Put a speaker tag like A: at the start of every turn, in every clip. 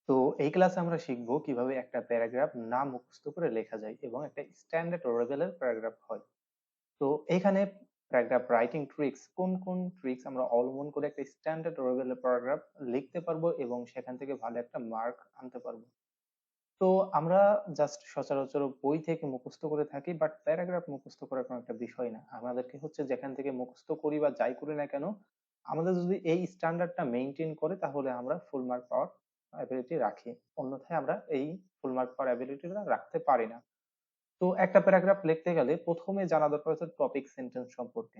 A: তো এই ক্লাসে আমরা শিখবো কিভাবে একটা প্যারাগ্রাফ না মুখস্থ করে লেখা যায় এবং একটা স্ট্যান্ডার্ড লেভেলের প্যারাগ্রাফ হয়। তো এখানে প্যারাগ্রাফ রাইটিং ট্রিক্স, কোন কোন ট্রিক্স আমরা অবলম্বন করে একটা স্ট্যান্ডার্ড লেভেলের প্যারাগ্রাফ লিখতে পারবো এবং সেখান থেকে ভালো একটা মার্ক আনতে পারবো। তো আমরা জাস্ট সচরাচর বই থেকে মুখস্থ করে থাকি, বাট প্যারাগ্রাফ মুখস্থ করার কোনো একটা বিষয় না। আমাদেরকে হচ্ছে যেখান থেকে মুখস্থ করি বা যাই করি না কেন, আমাদের যদি এই স্ট্যান্ডার্ডটা মেনটেন করে তাহলে আমরা ফুল মার্ক পাওয়ার অ্যাবিলিটি রাখি। অন্যথায় আমরা এই ফুল মার্ক পাওয়ার অ্যাবিলিটিটা রাখতে পারি না। তো একটা প্যারাগ্রাফ লিখতে গেলে প্রথমে জানা দরকার হচ্ছে টপিক সেন্টেন্স সম্পর্কে।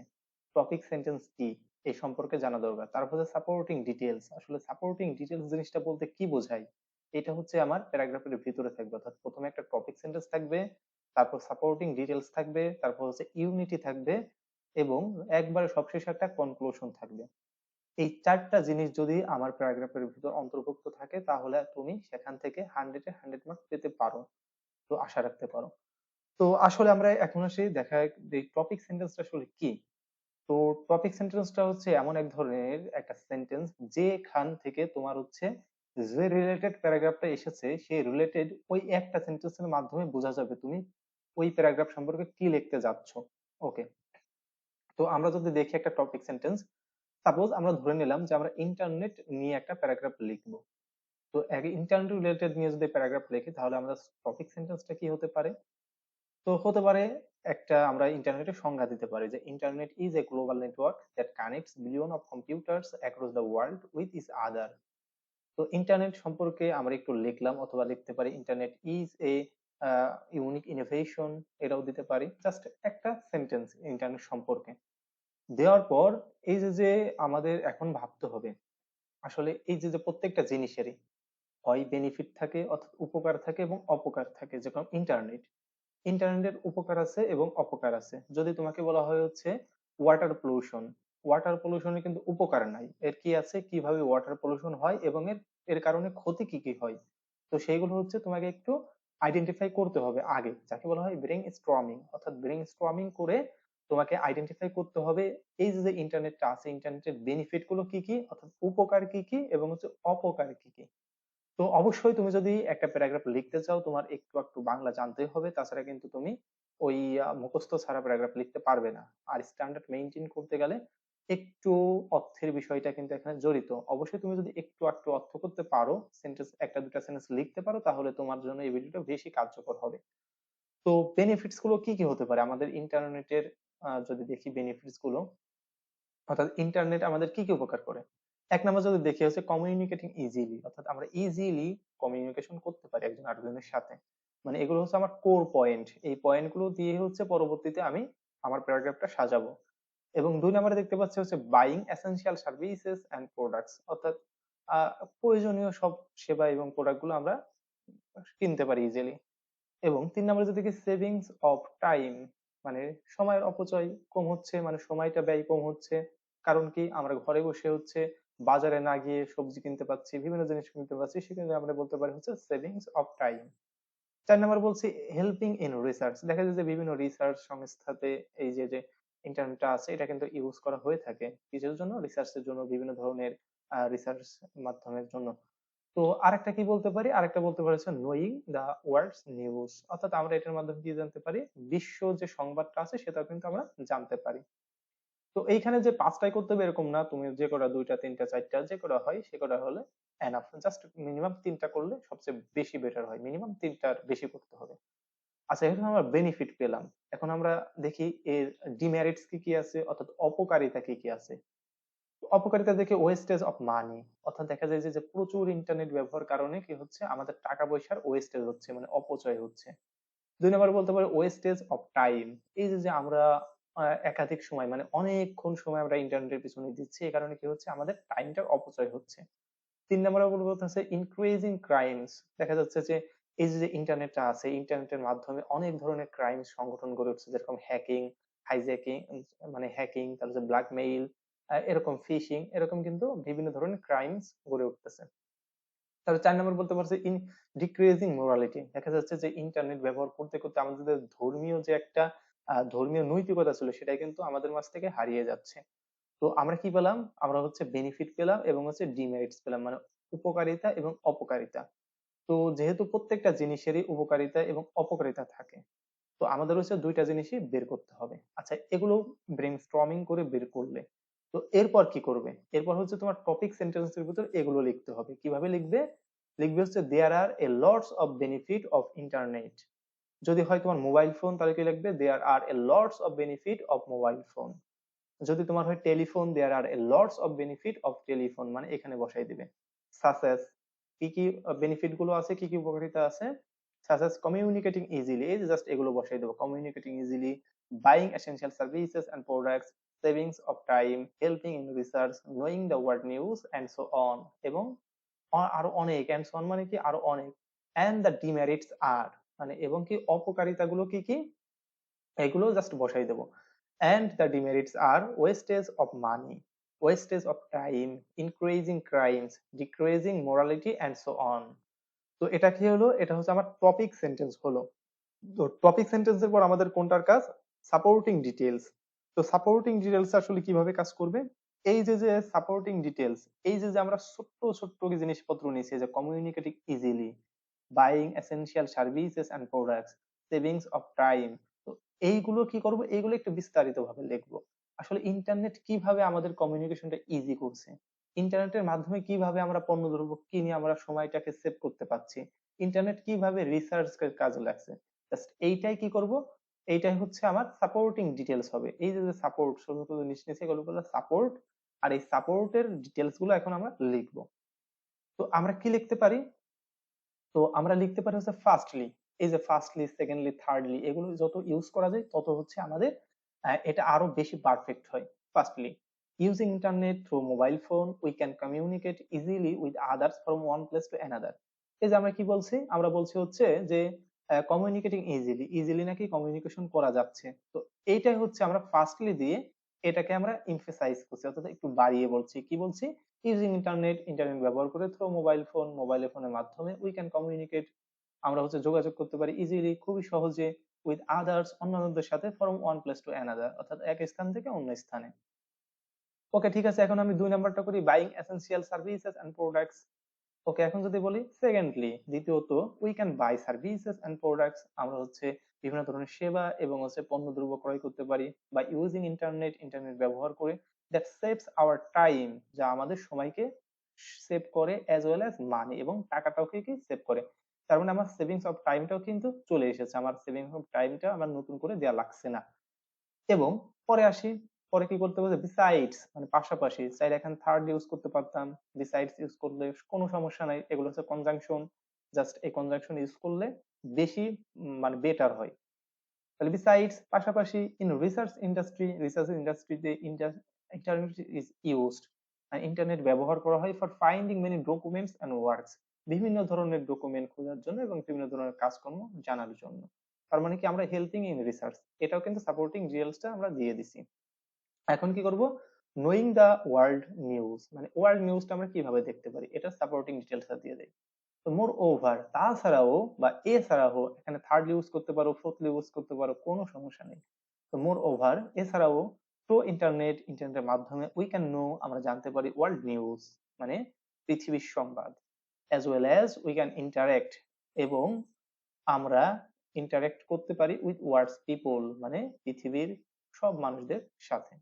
A: টপিক সেন্টেন্স কি এই সম্পর্কে জানা দরকার। তারপর হচ্ছে সাপোর্টিং ডিটেলস। আসলে সাপোর্টিং ডিটেলস জিনিসটা বলতে কি বোঝায়, এটা হচ্ছে আমার প্যারাগ্রাফের ভিতরে থাকবে। অর্থাৎ প্রথমে একটা টপিক সেন্টেন্স থাকবে, তারপর সাপোর্টিং ডিটেলস থাকবে, তারপর হচ্ছে ইউনিটি থাকবে, এবং একবারে সবশেষে একটা কনক্লুশন থাকবে। এই চারটা জিনিস যদি আমার প্যারাগ্রাফের ভিতর অন্তর্ভুক্ত থাকে তাহলে তুমি সেখান থেকে 100-এ 100 মার্ক পেতে পারো। তো আশা রাখতে পারো। তো আসলে আমরা এখন আসি দেখা, যে টপিক সেন্টেন্সটা আসলে কি। তো টপিক সেন্টেন্সটা হচ্ছে এমন এক ধরনের একটা সেন্টেন্স যেখান থেকে তোমার হচ্ছে যে রিলেটেড প্যারাগ্রাফটা এসেছে সেই রিলেটেড ওই একটা সেন্টেন্সের মাধ্যমে বোঝা যাবে তুমি ওই প্যারাগ্রাফ সম্পর্কে কি লিখতে যাচ্ছ। ওকে। তো আমরা যদি দেখি একটা টপিক সেন্টেন্স, সাপোজ আমরা ধরে নিলাম যে আমরা ইন্টারনেট নিয়ে একটা প্যারাগ্রাফ লিখবো। তো এক ইন্টারনেট রিলেটেড নিয়ে যদি প্যারাগ্রাফ লিখি তাহলে আমরা টপিক সেন্টেন্সটা কি হতে পারে। তো হতে পারে একটা আমরা ইন্টারনেটের সংজ্ঞা দিতে পারি যে internet is a global network that connects billion of computers across the world with each other. তো ইন্টারনেট সম্পর্কে আমরা একটু লিখলাম, অথবা লিখতে পারি internet is a unique innovation, এটাও দিতে পারি। জাস্ট একটা সেন্টেন্স ইন্টারনেট সম্পর্কে দেওয়ার পর এই যে যে আমাদের এখন ভাবতে হবে আসলে এই যে যে প্রত্যেকটা জিনিসেরই হয় বেনিফিট থাকে অর্থাৎ উপকার থাকে এবং অপকার থাকে। যেরকম ইন্টারনেট, ইন্টারনেটের উপকার আছে এবং অপকার আছে। যদি তোমাকে বলা হয় হচ্ছে ওয়াটার পলিউশন, ওয়াটার পলিউশনের কিন্তু উপকার নাই, এর কি আছে কিভাবে ওয়াটার পলিউশন হয় এবং এর এর কারণে ক্ষতি কি কি হয়। তো সেইগুলো হচ্ছে তোমাকে একটু আইডেন্টিফাই করতে হবে আগে, যাকে বলা হয় ব্রেইন স্টর্মিং। অর্থাৎ ব্রেইন স্টর্মিং করে তোমাকে আইডেন্টিফাই করতে হবে এই যে ইন্টারনেটটা আছে, ইন্টারনেটের বেনিফিট গুলো কি কি, অর্থাৎ উপকার কি কি এবং হচ্ছে অপকার কি কি। তো অবশ্যই তুমি যদি একটা প্যারাগ্রাফ লিখতে চাও তোমার একটু একটু বাংলা জানতেই হবে, তাছাড়া কিন্তু তুমি ওই মুখস্থ ছাড়া প্যারাগ্রাফ লিখতে পারবে না। আর স্ট্যান্ডার্ড মেনটেন করতে গেলে একটু অর্থের বিষয়টা কিন্তু এখানে জড়িত। অবশ্যই তুমি যদি একটু একটু অর্থ করতে পারো, সেন্টেন্স একটা দুটা সেন্টেন্স লিখতে পারো, তাহলে তোমার জন্য এই ভিডিওটা বেশি কার্যকর হবে। তো বেনিফিটস গুলো কি কি হতে পারে আমাদের ইন্টারনেটের, যদি দেখি বেনিফিটস গুলো, অর্থাৎ ইন্টারনেট আমাদের কি কি উপকার করে। এক নম্বর যদি দেখি হচ্ছে কমিউনিকেটিং ইজিলি, অর্থাৎ আমরা ইজিলি কমিউনিকেশন করতে পারি একজন আরেকজনের সাথে। মানে এগুলো হচ্ছে আমার কোর পয়েন্ট, এই পয়েন্ট গুলো দিয়ে হচ্ছে পরবর্তীতে আমি আমার প্যারাগ্রাফটা সাজাবো। এবং দুই নম্বরে দেখতে পাচ্ছি হচ্ছে buying essential services and products, অর্থাৎ আহ, প্রয়োজনীয় সব সেবা এবং প্রোডাক্ট গুলো আমরা কিনতে পারি ইজিলি। এবং তিন নম্বরে যদি দেখি সেভিংস অফ টাইম, মানে সময়ের অপচয় কম হচ্ছে, মানে সময়টা ব্যয় কম হচ্ছে। কারণ কি আমরা ঘরে বসে হচ্ছে বাজারে না গিয়ে সবজি কিনতে পাচ্ছি, বিভিন্ন জিনিস কিনতে পাচ্ছি, সেখানে আমরা বলতে পারি হচ্ছে সেভিংস অফ টাইম। চার নম্বর বলছি হেল্পিং ইন রিসার্চ, দেখা যায় যে বিভিন্ন রিসার্চ সংস্থাতে এই যে যে ইন্টারনেটটা আছে এটা কিন্তু ইউজ করা হয়ে থাকে কিসের জন্য, রিসার্চের জন্য, বিভিন্ন ধরনের রিসার্চ মাধ্যমের জন্য। তো আরেকটা কি বলতে পারি, আরেকটা বলতে পারি হচ্ছে নোয়িং দা ওয়ার্ল্ডস নিউজ, অর্থাৎ আমরা এটার মাধ্যমে কি জানতে পারি, বিশ্ব যে সংবাদটা আছে সেটা কিন্তু আমরা জানতে পারি। তো এইখানে যে পাঁচটাই করতে হবে এরকম না, তুমি যে কটা দুইটা তিনটা চারটা যে কটা হয় সে কটা হলে এনাফ। জাস্ট মিনিমাম তিনটা করলে সবচেয়ে বেশি বেটার হয়, মিনিমাম তিনটার বেশি করতে হবে। আচ্ছা, এখন আমরা বেনিফিট পেলাম, এখন আমরা দেখি এর ডিমেরিটস কি কি আছে, অর্থাৎ অপকারিতা কি কি আছে। অপকারিতা দেখে ওয়েস্টেজ অফ মানি, অর্থাৎ দেখা যায় যে যে প্রচুর ইন্টারনেট ব্যবহার কারণে কি হচ্ছে আমাদের টাকা পয়সার ওয়েস্টেজ হচ্ছে, মানে অপচয় হচ্ছে। দুই নম্বর বলতে পারি ওয়েস্টেজ অফ টাইম, এই যে যে আমরা একাধিক সময় মানে অনেকক্ষণ সময় আমরা ইন্টারনেটের পিছনে দিচ্ছি, এই কারণে কি হচ্ছে আমাদের টাইমটার অপচয় হচ্ছে। তিন নম্বরে বলবো হচ্ছে ইনক্রিজিং ক্রাইমস, দেখা যাচ্ছে যে এই যে ইন্টারনেটটা আছে, ইন্টারনেটের মাধ্যমে অনেক ধরনের ক্রাইম সংগঠন গড়ে উঠছে, যেরকম হ্যাকিং, হাইজ্যাকিং, মানে হ্যাকিং, তারপর ব্ল্যাকমেইল, এরকম ফিশিং, এরকম কিন্তু বিভিন্ন ধরনের ক্রাইমস গড়ে উঠতেছে। তাহলে চার নম্বর বলতে পারছে ইন ডিক্রিজিং মোরালিটি, দেখা যাচ্ছে যে ইন্টারনেট ব্যবহার করতে করতে আমাদের যে ধর্মীয় যে একটা ধর্মীয় নৈতিকতা ছিল সেটাই কিন্তু আমাদের মাঝ থেকে হারিয়ে যাচ্ছে। তো আমরা কি পেলাম, আমরা হচ্ছে বেনিফিট পেলাম এবং হচ্ছে ডিমেরিটস পেলাম, মানে উপকারিতা এবং অপকারিতা। তো যেহেতু প্রত্যেকটা জিনিসেরই উপকারিতা এবং অপকারিতা থাকে, তো আমাদের হচ্ছে দুইটা জিনিসই বের করতে হবে। আচ্ছা, এগুলো ব্রেনস্টর্মিং করে বের করলে তো এরপর কি করবে? এরপর হচ্ছে তোমার টপিক সেন্টেন্সের ভিতর এগুলো লিখতে হবে। কিভাবে লিখবে? লিখবে হচ্ছে there are a lots of benefit of internet. যদি হয় তোমার মোবাইল ফোন, তাহলে কি লিখবে? There are a lots of benefit of mobile phone. যদি তোমার হয় telephone, there are a lots of benefit of telephone, মানে এখানে বসাই দিবে। সাসেস, কি কি বেনিফিট গুলো আছে, কি কি উপকারিতা আছে। সাসেস কমিউনিকেটিং ইজিলি, এই যে জাস্ট এগুলো বসাই দেবো। Communicating easily, buying essential services and products, savings of time, helping in research, knowing the world news and so on. এবং আরো অনেক, এন্ড সো অন মানে কি আরো অনেক। এন্ড দ্য ডিমেরিটস আর, মানে এবং কি অপকারিতা গুলো কি কি, এগুলো জাস্ট বসাই দেবো। And the demerits are wastage of money, wastage of time, increasing crimes, decreasing morality and so on. তো এটা কি হলো? এটা হচ্ছে আমার টপিক সেন্টেন্স হলো। তো টপিক সেন্টেন্সের পর আমাদের কোনটার কাজ? Supporting details. তো সাপোর্টিং ডিটেলস আসলে কিভাবে কাজ করবে? এই যে যে সাপোর্টিং ডিটেলস, এই যে যে আমরা ছোট্ট ছোট্ট কি জিনিসপত্র নিয়েছি, যে communicating easily, buying essential services and products, savings of time. তো এইগুলো কি করব? এইগুলো একটু বিস্তারিত ভাবে লিখবো। আসলে ইন্টারনেট কিভাবে আমাদের কমিউনিকেশনটা ইজি করছে, ইন্টারনেটের মাধ্যমে কিভাবে আমরা পণ্যদ্রব্য কিনে আমরা সময়টাকে সেভ করতে পারছি, ইন্টারনেট কিভাবে রিসার্চ কাজে লাগছে, জাস্ট এইটাই কি করব, এইটাই হচ্ছে আমার সাপোর্টিং ডিটেলস হবে। এই যে সাপোর্ট, ছোট ছোট জিনিস নিচে এগুলো বলে সাপোর্ট। আর এই সাপোর্টের ডিটেলস গুলো এখন আমরা লিখবো। তো আমরা কি লিখতে পারি? তো আমরা লিখতে পারি হচ্ছে ফার্স্টলি। এই যে ফার্স্টলি, সেকেন্ডলি, থার্ডলি, এগুলো যত ইউজ করা যায় তত হচ্ছে আমাদের এটা আরো বেশি পারফেক্ট হয়। Firstly, using internet through mobile phone we can communicate easily with others from one place to another. এই যে আমরা কি বলছি? আমরা বলছি হচ্ছে যে কমিউনিকেটিং ইজিলি, ইজিলি নাকি কমিউনিকেশন করা যাচ্ছে। তো এইটাই হচ্ছে আমরা ফার্স্টলি দিয়ে এটাকে আমরা এমফেসাইজ করছি, অর্থাৎ একটু বাড়িয়ে বলছি। কি বলছি? ইউজিং ইন্টারনেট, ইন্টারনেট ব্যবহার করে, থ্রু মোবাইল ফোন, মোবাইল ফোনের মাধ্যমে, উই ক্যান কমিউনিকেট, আমরা হচ্ছে যোগাযোগ করতে পারি ইজিলি, খুবই সহজে, উইথ আদার্স, অন্যান্যদের সাথে, from one place to another, অর্থাৎ এক স্থান থেকে অন্য স্থানে। ওকে, ঠিক আছে। এখন আমি দুই নাম্বারটা করি, buying essential services and products. Okay, এখন যদি বলি সেকেন্ডলি, দ্বিতীয়ত, we can buy services and products, আমরা হচ্ছে বিভিন্ন ধরনের সেবা এবং হচ্ছে পণ্যদ্রব্য ক্রয় করতে পারি, বা ইউজিং ইন্টারনেট, ইন্টারনেট ব্যবহার করে, দ্যাট সেভস আওয়ার টাইম, যা আমাদের সময়কে সেভ করে, অ্যাজ ওয়েল অ্যাজ মানি, এবং টাকাটাও কি কি সেভ করে। তার মানে আমার সেভিংস অফ টাইমটাও কিন্তু চলে এসেছে, আমার সেভিংস অফ টাইমটা আমার নতুন করে দেওয়া লাগছে না। এবং পরে আসি, পরে কি করতে হবে? বিসাইডস, মানে পাশাপাশি, চাইলে এখানে থার্ড ইউজ করতে পারতাম। বিসাইডস ইউজ করলে কোনো সমস্যা নাই, এগুলো হচ্ছে কনজাংশন। জাস্ট এই কনজাংশন ইউজ করলে বেশি মানে বেটার হয়। তাহলে বিসাইডস, পাশাপাশি, ইন রিসার্চ ইন্ডাস্ট্রি, রিসার্চ ইন্ডাস্ট্রিতে ইন্টারনেট ইজ ইউজড, ইন্টারনেট ব্যবহার করা হয় for finding many documents and works, বিভিন্ন ধরনের ডকুমেন্ট খোঁজার জন্য এবং বিভিন্ন ধরনের কাজকর্ম জানার জন্য। তার মানে কি, আমরা হেল্পিং ইন রিসার্চ, এটাও কিন্তু সাপোর্টিং ডিটেলসটা আমরা দিয়ে দিছি। এখন কি করব? নোয়িং দা ওয়ার্ল্ড নিউজ, মানে ওয়ার্ল্ড নিউজটা আমরা কিভাবে দেখতে পারি, এটা সাপোর্টিং ডিটেলসটা দিয়ে দেয়। তো মোর ওভার, তাছাড়াও বা এছাড়াও, এখানে থার্ড ইউজ করতে পারো, ফোর্থ ইউজ করতে পারো, কোনো সমস্যা নেই। তো মোর ওভার, এছাড়াও, থ্রু ইন্টারনেট, ইন্টারনেটের মাধ্যমে, উই ক্যান নো, আমরা জানতে পারি, ওয়ার্ল্ড নিউজ, মানে পৃথিবীর সংবাদ, as well as we can interact, এবং আমরা ইন্টারেক্ট করতে পারি, উইথ ওয়ার্ডস পিপল, মানে পৃথিবীর সব মানুষদের সাথে।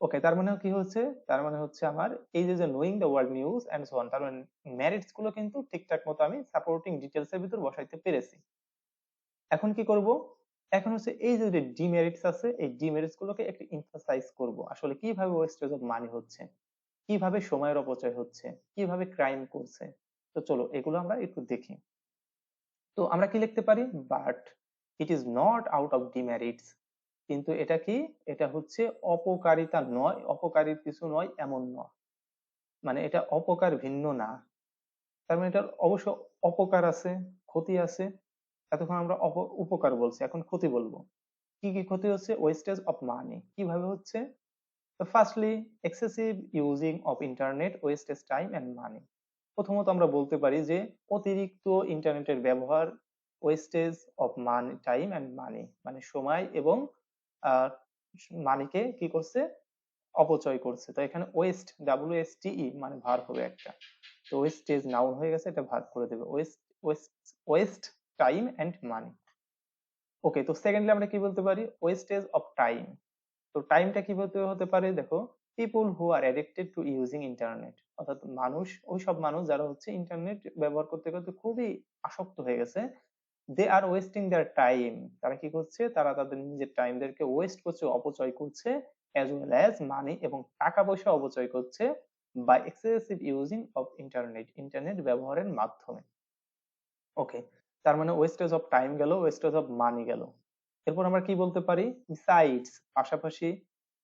A: ওকে, তার মানে কি হচ্ছে? তার মানে হচ্ছে আমার এই যে যে knowing the world news and so on, তার মানে মেরিটস গুলো কিন্তু ঠিকঠাক মতো আমি সাপোর্টিং ডিটেলস এর ভিতর বসাইতে পেরেছি। এখন কি করব? এখন হচ্ছে এই যে ডিমেরিটস আছে, এই ডিমেরিটস গুলোকে একটু এমফাসাইজ করব, আসলে কিভাবে ওয়েস্টেজ অফ মানি হচ্ছে, কিভাবে সময়ের অপচয় হচ্ছে, কিভাবে ক্রাইম করছে। তো চলো এগুলো আমরা একটু দেখি। তো আমরা কি লিখতে পারি? But it is not out of demerits, কিন্তু এটা কি, এটা হচ্ছে অপকারিতা নয়, অপকারী কিছু নয় এমন নয়, মানে এটা অপকার ভিন্ন না। তার মানে এটার অবশ্য অপকার আছে, ক্ষতি আছে। এতক্ষণ আমরা উপকার বলছি, এখন ক্ষতি বলবো। কি কি ক্ষতি হচ্ছে? ওয়েস্টেজ অফ মানি, কিভাবে হচ্ছে? তো firstly, excessive using of internet wastage time and money. প্রথমত আমরা বলতে পারি যে অতিরিক্ত ইন্টারনেটের ব্যবহার wastage of money, time and money, মানে সময় এবং মানিকে কি করছে? অপচয় করছে। তো এখানে ওয়েস্ট, WSTE মানে ভার্ব হবে একটা। তো ওয়েস্টেজ নাউন হয়ে গেছে, এটা ভার্ব করে দেবে, waste, waste, waste time and money. Okay, তো সেকেন্ডলি আমরা কি বলতে পারি, ওয়েস্টেজ অফ টাইম। তো টাইমটা কি বলতে হতে পারে, দেখো, people who R addicted to using internet, অর্থাৎ মানুষ, ওই সব মানুষ যারা হচ্ছে ইন্টারনেট ব্যবহার করতে করতে খুবই আসক্ত হয়ে গেছে। দে আর ওয়েস্টিং দেয়ার টাইম, তারা কি করছে, তারা তাদের নিজের টাইমদেরকে ওয়েস্ট করছে, অপচয় করছে, অ্যাজ ওয়েল অ্যাজ মানি, এবং টাকা পয়সা অপচয় করছে by excessive using of internet, internet ব্যবহারের মাধ্যমে। ওকে, তার মানে ওয়েস্টেজ অফ টাইম গেল, ওয়েস্টেজ অফ মানি গেল। এরপর আমরা কি বলতে পারি, বিসাইডস, পাশাপাশি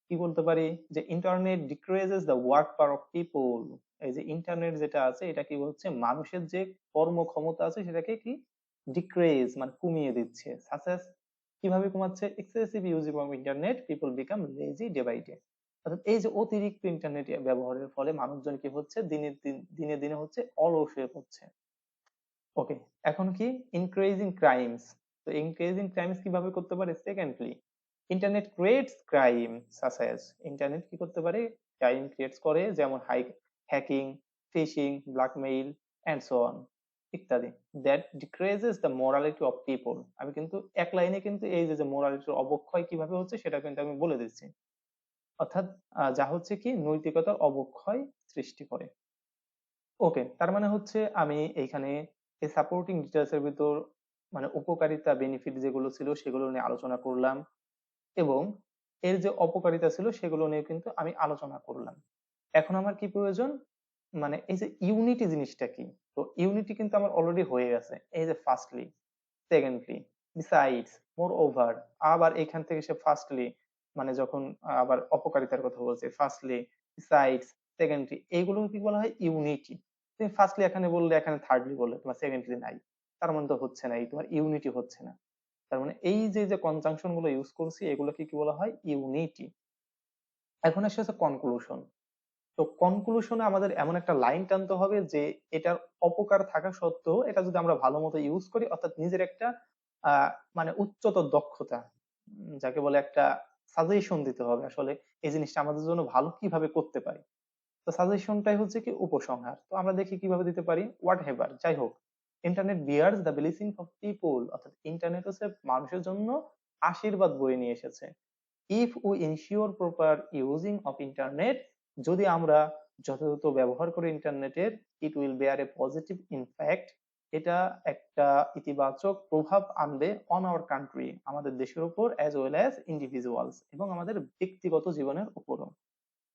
A: কি বলতে পারি, যে internet decreases the work power of people. এই যে ইন্টারনেট যেটা আছে এটা কি বলছে, মানুষের যে কর্মক্ষমতা আছে সেটাকে কি ডিক্রিজ মানে কমিয়ে দিচ্ছে। সাসেস, কিভাবে কমাচ্ছে, excessive using of internet people become lazy day by day. অর্থাৎ এই যে অতিরিক্ত ইন্টারনেট ব্যবহারের ফলে মানুষজন কি হচ্ছে, দিনে দিনে হচ্ছে অলস হয়ে পড়ছে। ওকে, এখন কি, ইনক্রিজিং ক্রাইমস। তো ইনক্রিজিং ক্রাইমস কিভাবে করতে পারে, সেকেন্ডলি ইন্টারনেট ক্রিয়েটস ক্রাইম সাসেস, ইন্টারনেট কি করতে পারে, ক্রাইম ক্রিয়েটস করে, যেমন hacking, phishing, blackmail and so on ইত্যাদি। That decreases the morality of people. আমি কিন্তু এক লাইনে কিন্তু এই যে মোরালিটির অবক্ষয় কিভাবে হচ্ছে সেটা কিন্তু আমি বলে দিচ্ছি। অর্থাৎ যা হচ্ছে কি নৈতিকতার অবক্ষয় সৃষ্টি করে। ওকে, তার মানে হচ্ছে আমি এইখানে এই সাপোর্টিং ডিটেলস এর ভিতর মানে উপকারিতা, বেনিফিট যেগুলো ছিল সেগুলো নিয়ে আলোচনা করলাম, এবং এর যে অপকারিতা ছিল সেগুলো নিয়ে কিন্তু আমি আলোচনা করলাম। এখন আমার কি প্রয়োজন, মানে এই যে ইউনিটি জিনিসটা কি। তো ইউনিটি কিন্তু আমার অলরেডি হয়ে গেছে, এই যে ফার্স্টলি, সেকেন্ডলি, বিসাইডস, মোর ওভার। আবার এখান থেকে সে ফার্স্টলি মানে যখন আবার অপকারিতার কথা বলছে, ফার্স্টলি, বিসাইডস, সেকেন্ডলি, এইগুলো কি বলা হয়, ইউনিটি। তুমি ফার্স্টলি এখানে বললে, এখানে থার্ডলি বললে, তোমার সেকেন্ডলি নাই, তার মানে তো হচ্ছে না, এই তোমার ইউনিটি হচ্ছে না। তার মানে এই যে যে কনজাংশন গুলো ইউজ করছি এগুলোকে কি বলা হয়, ইউনিটি। এখন আসে হচ্ছে কনক্লুশন। তো কনক্লুশনে আমাদের এমন একটা লাইন টানতে হবে যে এটার অপকার থাকা সত্ত্বেও এটা যদি আমরা ভালো মতো ইউজ করি, অর্থাৎ নিজের একটা আহ মানে উচ্চতর দক্ষতা, যাকে বলে একটা সাজেশন দিতে হবে আসলে এই জিনিসটা আমাদের জন্য ভালো কিভাবে করতে পারি। তো সাজেশনটাই হচ্ছে কি উপসংহার। তো আমরা দেখি কিভাবে দিতে পারি, হোয়াট হেভার, যাই হোক, internet bears the blessing of people, অর্থাৎ ইন্টারনেট হচ্ছে মানুষের জন্য আশীর্বাদ বয়ে নিয়ে এসেছে। If we ensure proper using of internet, যদি আমরা যথাযথ ব্যবহার করি ইন্টারনেটের, it will bear a positive impact, এটা একটা ইতিবাচক প্রভাব আনবে অন আওয়ার কান্ট্রি, আমাদের দেশের উপর, অ্যাজ ওয়েল অ্যাজ ইন্ডিভিজুয়ালস, এবং আমাদের ব্যক্তিগত জীবনের উপরও।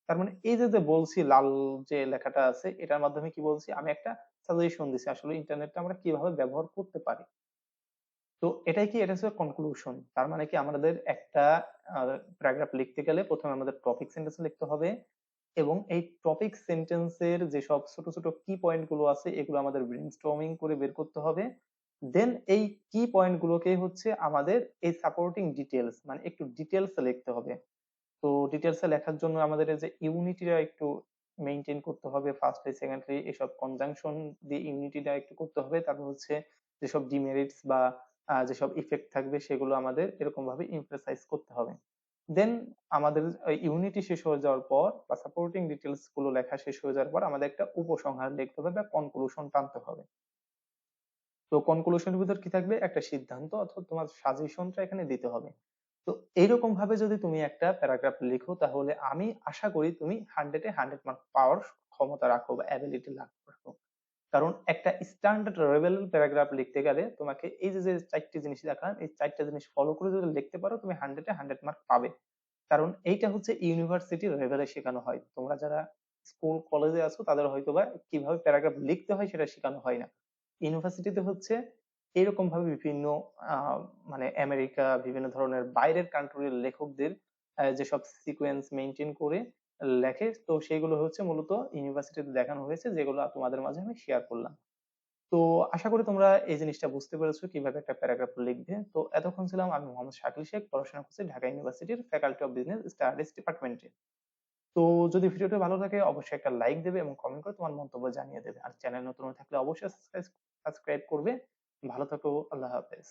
A: তার মানে এই যে যে বলছি লাল যে লেখাটা আছে এটার মাধ্যমে কি বলছি, আমি একটা সাজেশন দিছি আসলে ইন্টারনেটটা আমরা কিভাবে ব্যবহার করতে পারি। তো এটাই কি, এটা হচ্ছে কনক্লুশন। তার মানে কি আমাদের একটা প্যারাগ্রাফ লিখতে গেলে প্রথমে আমাদের টপিক সেন্টেন্স লিখতে হবে, এবং এই টপিক সেন্টেন্সের যেসব ছোট ছোট কি পয়েন্ট গুলো আছে এগুলো আমাদের ব্রেনস্টর্মিং করে বের করতে হবে। দেন এই কি পয়েন্ট গুলোকে হচ্ছে আমাদের এই সাপোর্টিং ডিটেলস মানে একটু ডিটেলস লিখতে হবে। তো ডিটেলস এ লেখার জন্য আমাদের এই যে ইউনিটিটা একটু মেনটেন করতে হবে, ফার্স্টলি সেকেন্ডলি এসব কনজাংশন দিয়ে ইউনিটিটা একটু করতে হবে। তারপর হচ্ছে যেসব ডিমেরিটস বা যেসব ইফেক্ট থাকবে সেগুলো আমাদের এরকম ভাবে এমফাসাইজ করতে হবে। দেন আমাদের ইউনিটি শেষ হয়ে যাওয়ার পর বা সাপোর্টিং ডিটেলস গুলো লেখা শেষ হয়ে যাওয়ার পর আমাদের একটা উপসংহার লিখতে হবে বা কনক্লুশন টানতে হবে। তো কনক্লুশনের ভিতর কি থাকবে, একটা সিদ্ধান্ত অথবা তোমার সাজেশনটা এখানে দিতে হবে। তো এইরকম ভাবে যদি তুমি একটা প্যারাগ্রাফ লিখো তাহলে আমি আশা করি তুমি 100-এ 100 মার্ক পাওয়ার ক্ষমতা রাখো বা অ্যাবিলিটি রাখো। কারণ একটা স্ট্যান্ডার্ড লেভেল প্যারাগ্রাফ লিখতে গেলে তোমাকে এই যে যে চারটি জিনিস দেখালাম, এই চারটা জিনিস ফলো করে যদি লিখতে পারো তুমি 100-এ 100 মার্ক পাবে। কারণ এইটা হচ্ছে ইউনিভার্সিটি লেভেলে শেখানো হয়, তোমরা যারা স্কুল কলেজে আছো তাদের হয়তোবা কিভাবে প্যারাগ্রাফ লিখতে হয় সেটা শেখানো হয় না। ইউনিভার্সিটিতে হচ্ছে এরকম ভাবে বিভিন্ন মানে আমেরিকা, বিভিন্ন ধরনের বাইরের কান্ট্রির লেখকদের যেসব সিকোয়েন্স মেনটেন করে লেখে, তো সেগুলো হচ্ছে মূলত ইউনিভার্সিটিতে দেখানো হয়েছে, যেগুলো তোমাদের মাঝে আমি শেয়ার করলাম। তো আশা করি তোমরা এই জিনিসটা বুঝতে পেরেছো কিভাবে একটা প্যারাগ্রাফ লিখবে। তো এতক্ষণ ছিলাম আমি মোহাম্মদ শাকিল শেখ, পড়াশোনা করছি ঢাকা ইউনিভার্সিটির ফ্যাকাল্টি অফ বিজনেস স্টাডিজ ডিপার্টমেন্টে। তো যদি ভিডিওটা ভালো লাগে অবশ্যই একটা লাইক দেবে এবং কমেন্ট করে তোমার মন্তব্য জানিয়ে দেবে, আর চ্যানেল নতুন হয়ে থাকলে অবশ্যই সাবস্ক্রাইব করবে। ভালো থাকো, আল্লাহ হাফেজ।